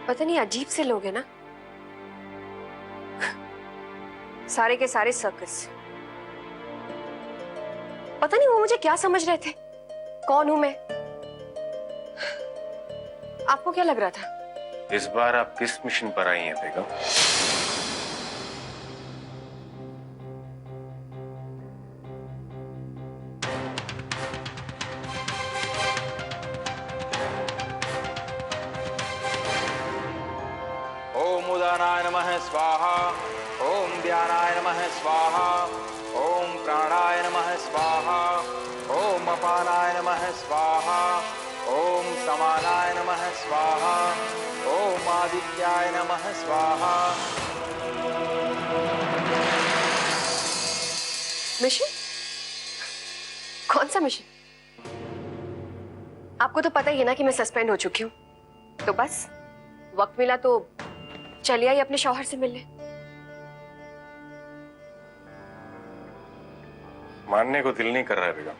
पता नहीं अजीब से लोग हैं ना, सारे के सारे सर्कस। पता नहीं वो मुझे क्या समझ रहे थे, कौन हूं मैं। आपको क्या लग रहा था? इस बार आप किस मिशन पर आई हैं बेगम? ओम उदानाय नमः स्वाहा, ओम ध्यानाय नमः स्वाहा, ओम प्राणाय नमः स्वाहा, ओम अपानाय नमः स्वाहा, ओम समानाय नमः स्वाहा, ओम आदित्याय नमः स्वाहा। मिशन? कौन सा मिशन? आपको तो पता ही है ना कि मैं सस्पेंड हो चुकी हूँ, तो बस वक्त मिला तो चलिए आई अपने शौहर से मिलने। मानने को दिल नहीं कर रहा है बेगम।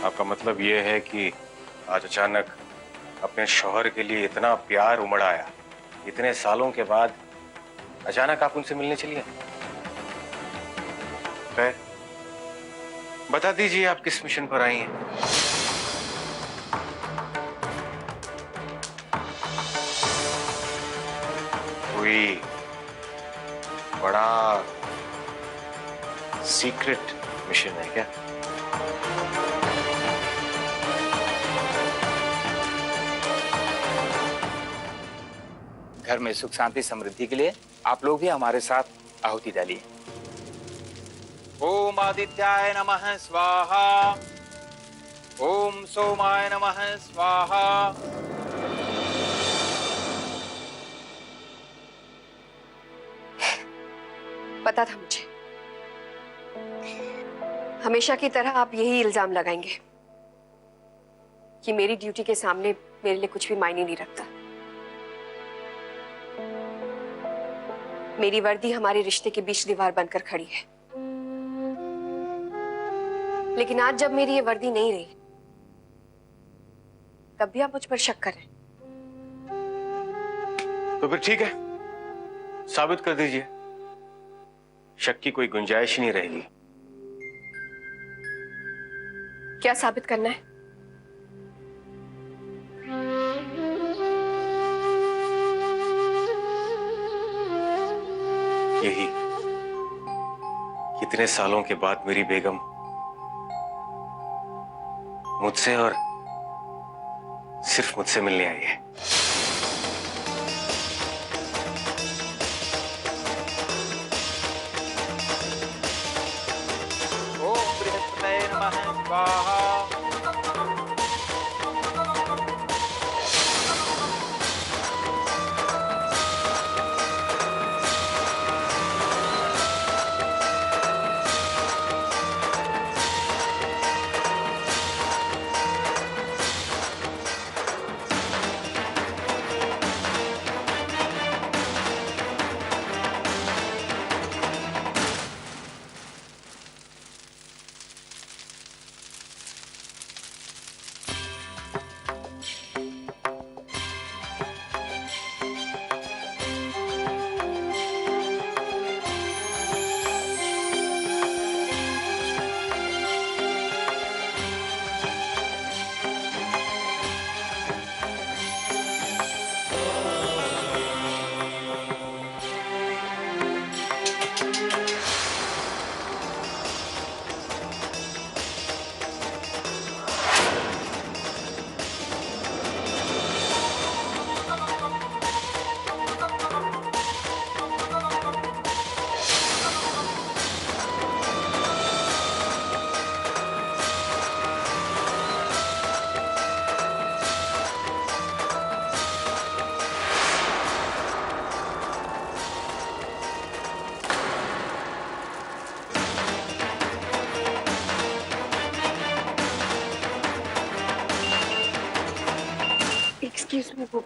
आपका मतलब यह है कि आज अचानक अपने शौहर के लिए इतना प्यार उमड़ आया, इतने सालों के बाद अचानक आप उनसे मिलने चलिए। खैर, बता दीजिए आप किस मिशन पर आई हैं? कोई बड़ा सीक्रेट मिशन है क्या? घर में सुख शांति समृद्धि के लिए आप लोग भी हमारे साथ आहुति डालिए। ओम आदित्याय नमः स्वाहा, ओम सोमाय नमः स्वाहा। पता था मुझे, हमेशा की तरह आप यही इल्जाम लगाएंगे कि मेरी ड्यूटी के सामने मेरे लिए कुछ भी मायने नहीं रखता। मेरी वर्दी हमारे रिश्ते के बीच दीवार बनकर खड़ी है, लेकिन आज जब मेरी ये वर्दी नहीं रही, तब भी आप मुझ पर शक कर रहे हैं। तो फिर ठीक है, साबित कर दीजिए। शक की कोई गुंजाइश ही नहीं रहेगी। क्या साबित करना है? यही, कितने सालों के बाद मेरी बेगम मुझसे और सिर्फ मुझसे मिलने आई है। ओम बृहस्पतये नमः स्वाहा। एक्सक्यूज मी, वो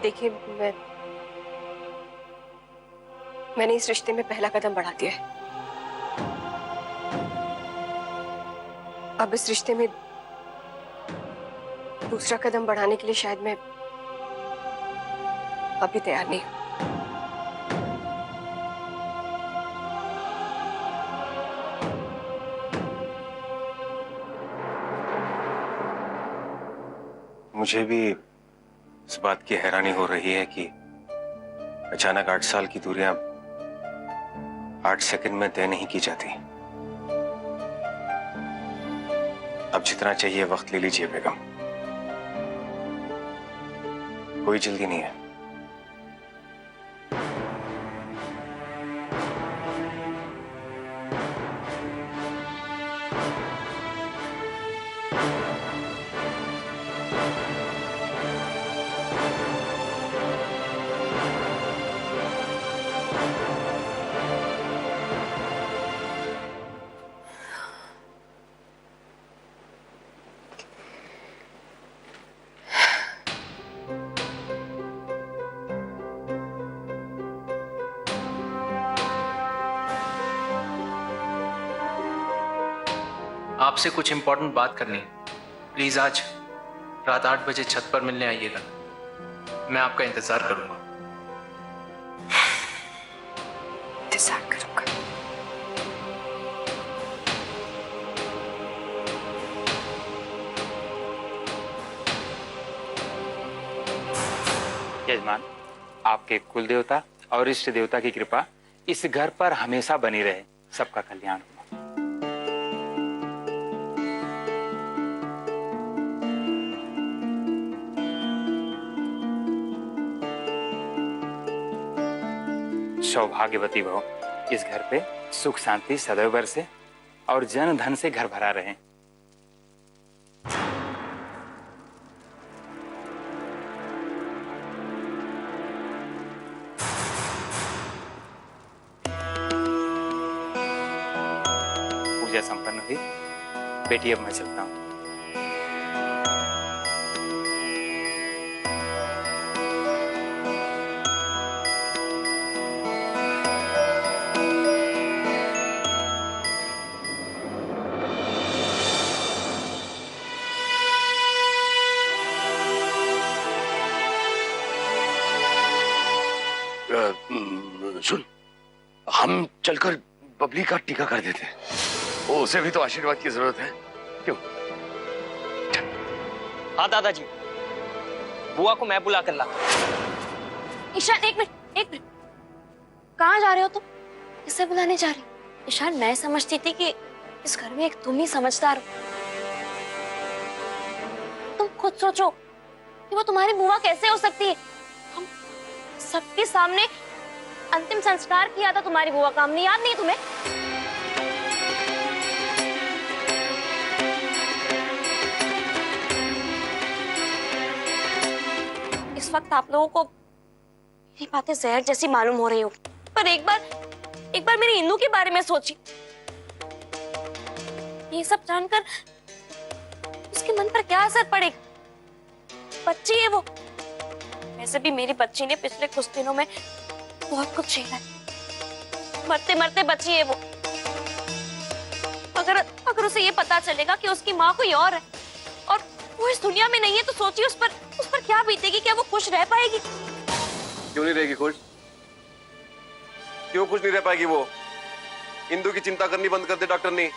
देखिए, मैंने इस रिश्ते में पहला कदम बढ़ा दिया है। अब इस रिश्ते में दूसरा कदम बढ़ाने के लिए शायद मैं अभी तैयार नहीं हूं। मुझे भी इस बात की हैरानी हो रही है कि अचानक 8 साल की दूरियां 8 सेकंड में तय नहीं की जाती। अब जितना चाहिए वक्त ले लीजिए बेगम, कोई जल्दी नहीं है। आपसे कुछ इंपॉर्टेंट बात करनी है। प्लीज आज रात 8 बजे छत पर मिलने आइएगा। मैं आपका इंतजार करूंगा। इंतजार करूंगा। यजमान, आपके कुल देवता और इष्ट देवता की कृपा इस घर पर हमेशा बनी रहे। सबका कल्याण हो। सौभाग्यवती भव, इस घर पे सुख शांति सदैव बरसे और जन धन से घर भरा रहे। पूजा संपन्न हुई। बेटी, अब मैं चलता हूँ। सुन, हम चलकर बबली का टीका कर देते हैं। वो उसे भी तो आशीर्वाद की जरूरत है, क्यों? हाँ दादाजी, बुआ को मैं बुला कर ला। ईशान, एक मिनट। कहाँ जा रहे हो तुम? किससे बुलाने जा रही हो? ईशान, मैं समझती थी कि इस घर में एक तुम ही समझदार हो। तुम खुद सोचो कि वो तुम्हारी बुआ कैसे हो सकती है। हम सबके सामने अंतिम संस्कार किया था तुम्हारी बुआ का, हमने याद नहीं तुम्हें? इस वक्त आप लोगों को मेरी बातें जहर जैसी मालूम हो रही हो, पर एक बार मेरी इंदु के बारे में सोची। ये सब जानकर उसके मन पर क्या असर पड़ेगा? बच्ची है वो। वैसे भी मेरी बच्ची ने पिछले कुछ दिनों में बहुत कुछ झेला है। मरते मरते बची है वो। अगर उसे ये पता चलेगा कि उसकी माँ कोई और है और वो इस दुनिया में नहीं है, तो सोचिए उस पर क्या बीतेगी। क्या वो खुश रह पाएगी? क्यों नहीं रहेगी खुश? क्यों खुश नहीं रह पाएगी वो? इंदु की चिंता करनी बंद कर दे डॉक्टर ने।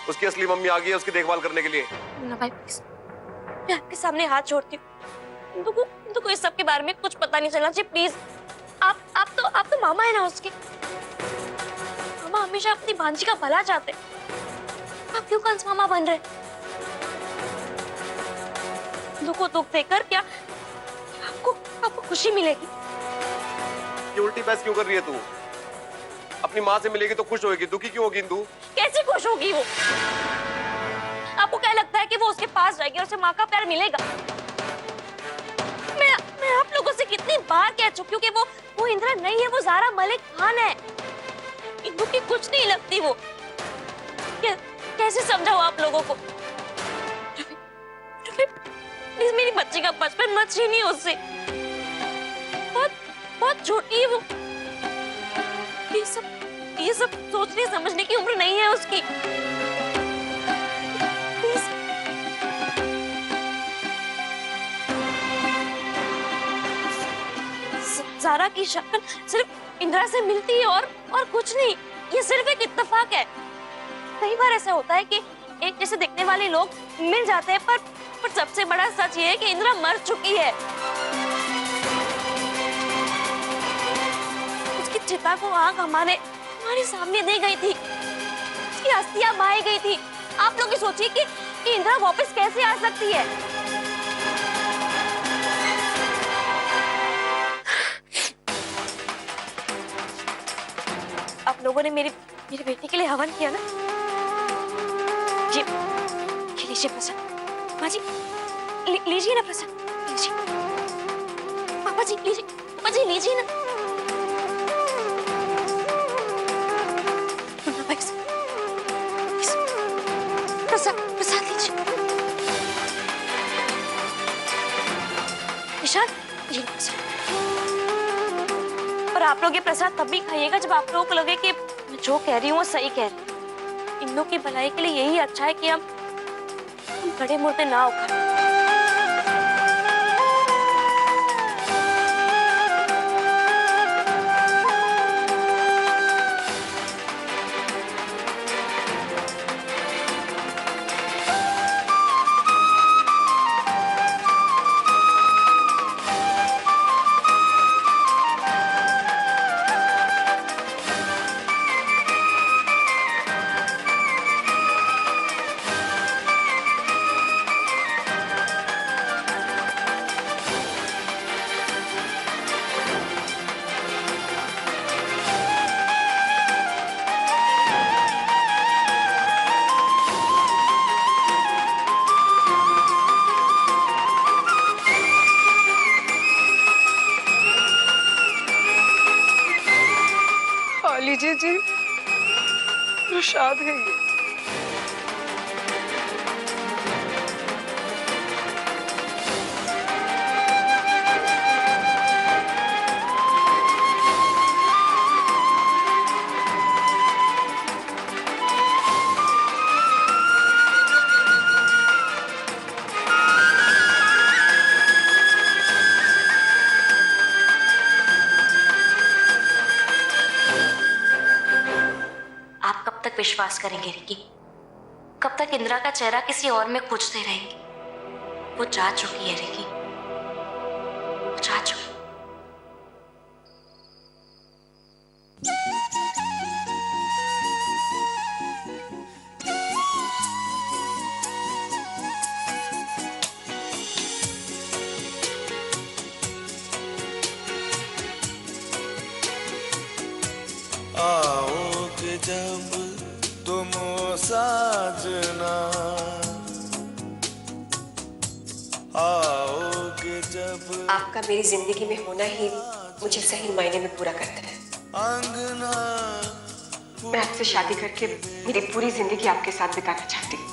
उसकी असली मम्मी आ गई है उसकी देखभाल करने के लिए। मुन्ना भाई प्लीज, मैं आपके सामने हाथ जोड़ती हूँ। इंदु को इस सब के बारे में कुछ पता नहीं चलना चाहिए। प्लीज, आप तो मामा है ना उसके। मामा हमेशा अपनी भांजी का भला चाहते। आप क्यों कंस मामा बन रहे? इंदु को दुख देकर क्या आपको खुशी मिलेगी? ये उल्टी बहस क्यों कर रही है तू? अपनी माँ से मिलेगी तो खुश होगी, दुखी क्यों होगी इंदु? कैसे खुश होगी वो? आपको क्या लगता है कि वो उसके पास जाएगी और उसे माँ का प्यार मिलेगा? मैं आप लोगों से कितनी बार कह चुकी हूँ कि वो इंदिरा नहीं है, वो ज़ारा मलिक खान है। इंदु की कुछ नहीं लगती वो। कैसे समझाओ आप लोगों को? प्लीज मेरी बच्ची का बचपन मत छीनिए उससे। बहुत छोटी है वो। ये सब सोचने समझने की उम्र नहीं है उसकी। प्लीज। ज़ारा की शक्ल सिर्फ इंदिरा से मिलती है और कुछ नहीं। ये सिर्फ एक इत्तेफाक है। कई बार ऐसा होता है कि एक जैसे दिखने वाले लोग मिल जाते हैं, पर सबसे बड़ा सच ये है कि इंदिरा मर चुकी है। उसकी चिता को आग हमारे सामने दी गई थी, उसकी अस्थियां बहाई गई थी। आप लोग ही सोचिए कि इंदिरा वापस कैसे आ सकती है। आप लोगों ने मेरी बेटी के लिए हवन किया ना? जी, लीजिए प्रसाद। माँ जी, लीजिए ना प्रसाद, लीजिए। पापा जी लीजिए, पापा जी लीजिए ना। प्रसाद लीजिए। निशान, ये प्रसाद। और आप लोग ये प्रसाद तब भी खाइएगा जब आप लोगों को लगे कि मैं जो कह रही हूँ वो सही कह रही हूँ। इन लोग की भलाई के लिए यही अच्छा है कि हम बड़े मुर्दे ना उखाड़ें। लीजिए जी, प्रसाद है ये। विश्वास करेंगे रिकी? कब तक इंदिरा का चेहरा किसी और में खोजते रहेंगे? वो जा चुकी है रिकी, वो जा चुकी। आओगे जब तुम साजना, आओगे जब। आपका मेरी जिंदगी में होना ही मुझे सही मायने में पूरा करता है। अंगना मैं आपसे शादी करके मेरी पूरी जिंदगी आपके साथ बिताना चाहती हूँ।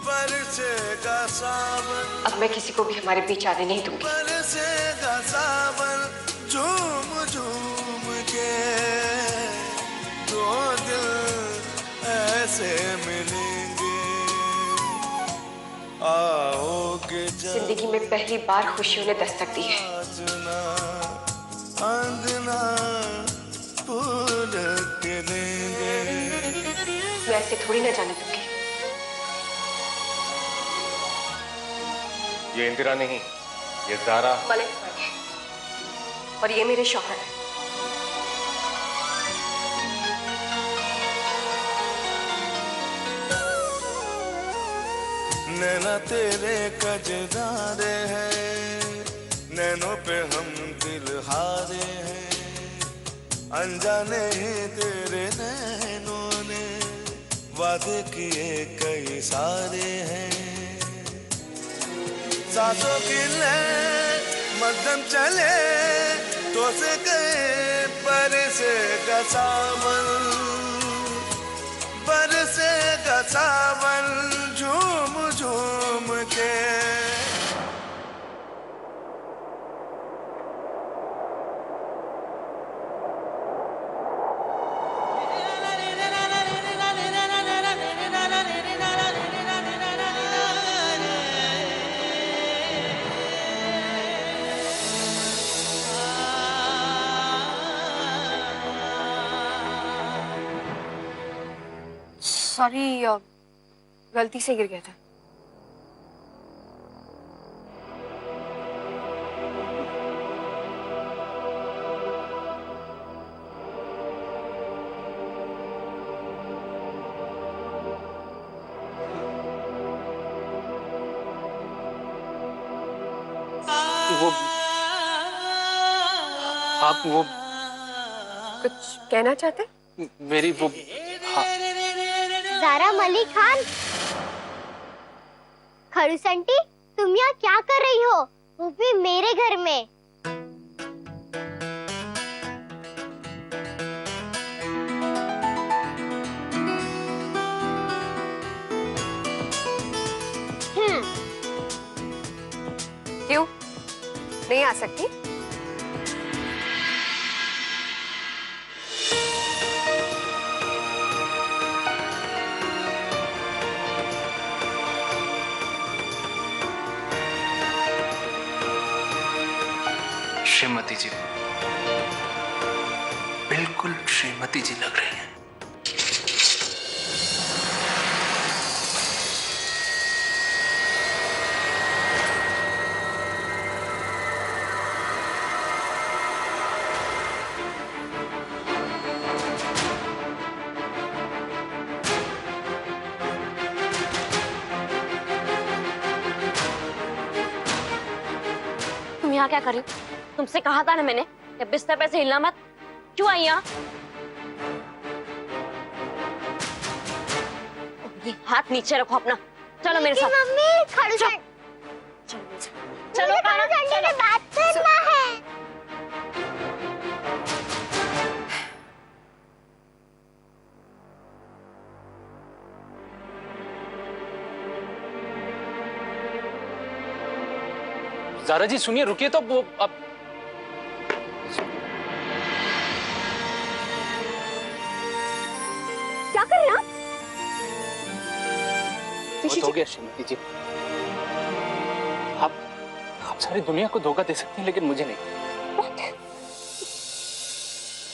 बरसेगा सावन, अब मैं किसी को भी हमारे बीच आने नहीं दूंगी। बरसेगा सावन, झूम झूम के दो दिल ऐसे मिलेंगे। आओगे जब जिंदगी में पहली बार खुशियों ने दस्तक दी है। अंगना फूल के देंगे। मैं ऐसे थोड़ी ना जाने दूंगी। ये इंदिरा नहीं, ये ज़ारा। मलिक है और ये मेरे शौहर है। नैना तेरे कजरारे हैं, नैनों पे हम दिल हारे हैं। अनजाने ही तेरे नैनों ने वादे किए कई सारे हैं। सांसों की लय मध्यम चले तो से गए बरसेगा सावन, बरसेगा सावन झूम झूम के। सॉरी, गलती से गिर गया था। वो आप वो कुछ कहना चाहते? मेरी वो ज़ारा मलिक खान। खड़ूस आंटी, तुम यहाँ क्या कर रही हो, वो भी मेरे घर में? क्यों नहीं आ सकती? श्रीमती जी, बिल्कुल श्रीमती जी लग रही हैं। तुम यहाँ क्या कर रही हो? तुमसे कहा था ना मैंने कि बिस्तर पे से हिलना मत। क्यों आई यहाँ? ये हाथ नीचे रखो अपना। चलो मेरे साथ। मम्मी, खड़ूस आंटी, चलो कान्हा, खड़ूस आंटी चलो। से बात करना है। ज़ारा जी सुनिए, रुकिए तो। वो अब क्या कर रहे हैं आप? बहुत हो गया श्रीमती जी। आप सारी दुनिया को धोखा दे सकती हैं, लेकिन मुझे नहीं।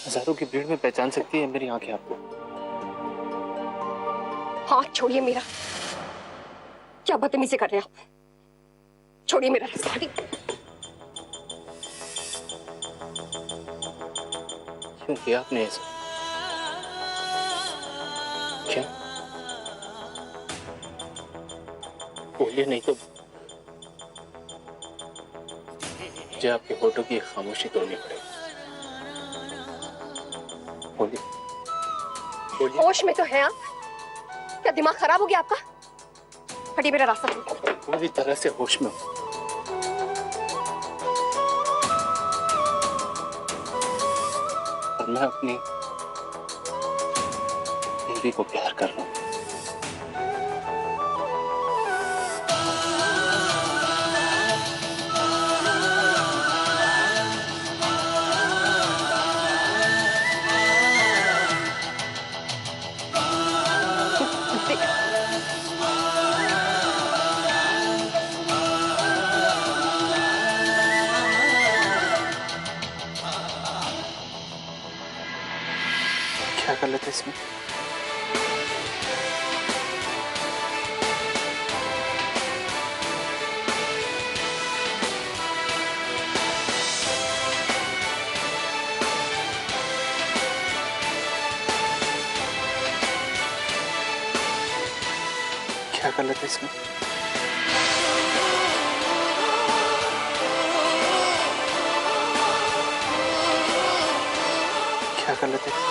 हजारों की भीड़ में पहचान सकती है मेरी आंखें आपको। हाथ छोड़िए मेरा। क्या बदतमीजी कर रहे हैं आप? छोड़िए मेरा रास्ता। क्यों किया आपने ऐसा? क्या? बोलिए, नहीं तो मुझे आपके होठों की खामोशी तोड़नी पड़ेगी। बोलिए, बोलिए। होश में तो है आप? क्या दिमाग खराब हो गया आपका? हटिए मेरा रास्ता छोड़िए। पूरी तरह से होश में हूं। और मैं अपनी बीवी को प्यार कर रहा हूं। क्या कर लेते इसमें? क्या कर लेते इसमें? क्या कर लेते?